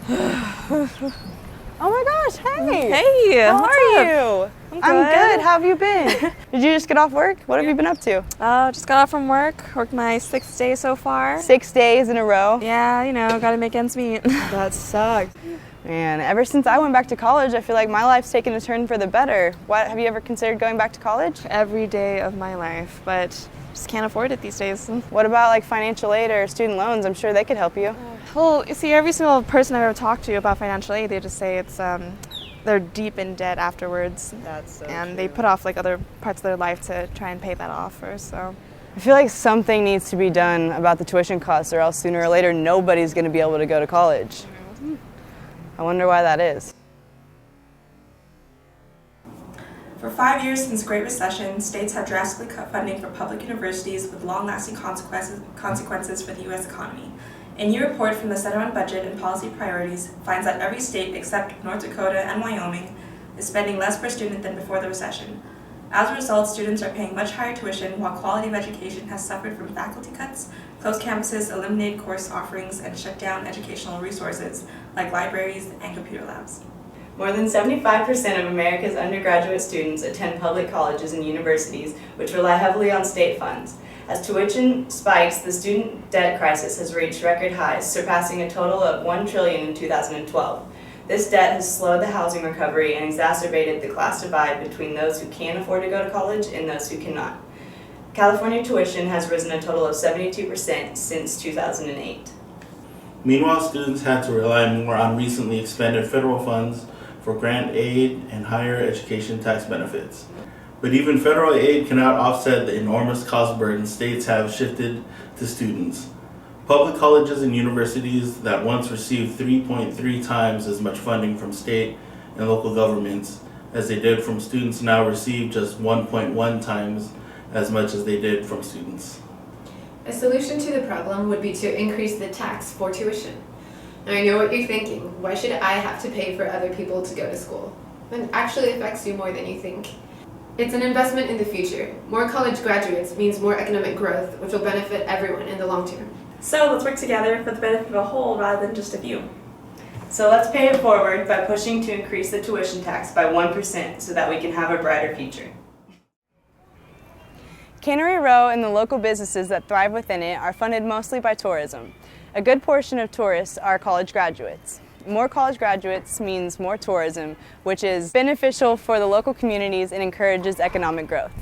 Oh my gosh, hey! Hey! How what's are up? you? I'm good. How have you been? Did you just get off work? What have you been up to? Just got off from work. Worked my 6th day so far. 6 days in a row? Yeah, gotta make ends meet. That sucks. Man, ever since I went back to college, I feel like my life's taken a turn for the better. Have you ever considered going back to college? Every day of my life, but just can't afford it these days. What about like financial aid or student loans? I'm sure they could help you. Well, you see, every single person I've ever talked to about financial aid, they just say it's they're deep in debt afterwards. That's so and true. They put off like other parts of their life to try and pay that off first. So I feel like something needs to be done about the tuition costs, or else sooner or later nobody's going to be able to go to college. I wonder why that is. For 5 years since the Great Recession, states have drastically cut funding for public universities with long-lasting consequences for the U.S. economy. A new report from the Center on Budget and Policy Priorities finds that every state except North Dakota and Wyoming is spending less per student than before the recession. As a result, students are paying much higher tuition, while quality of education has suffered from faculty cuts, closed campuses, eliminated course offerings, and shut down educational resources like libraries and computer labs. More than 75% of America's undergraduate students attend public colleges and universities, which rely heavily on state funds. As tuition spikes, the student debt crisis has reached record highs, surpassing a total of $1 trillion in 2012. This debt has slowed the housing recovery and exacerbated the class divide between those who can afford to go to college and those who cannot. California tuition has risen a total of 72% since 2008. Meanwhile, students had to rely more on recently expanded federal funds for grant aid and higher education tax benefits. But even federal aid cannot offset the enormous cost burden states have shifted to students. Public colleges and universities that once received 3.3 times as much funding from state and local governments as they did from students now receive just 1.1 times as much as they did from students. A solution to the problem would be to increase the tax for tuition. Now, I know what you're thinking. Why should I have to pay for other people to go to school? It actually affects you more than you think. It's an investment in the future. More college graduates means more economic growth, which will benefit everyone in the long term. So let's work together for the benefit of a whole rather than just a few. So let's pay it forward by pushing to increase the tuition tax by 1% so that we can have a brighter future. Cannery Row and the local businesses that thrive within it are funded mostly by tourism. A good portion of tourists are college graduates. More college graduates means more tourism, which is beneficial for the local communities and encourages economic growth.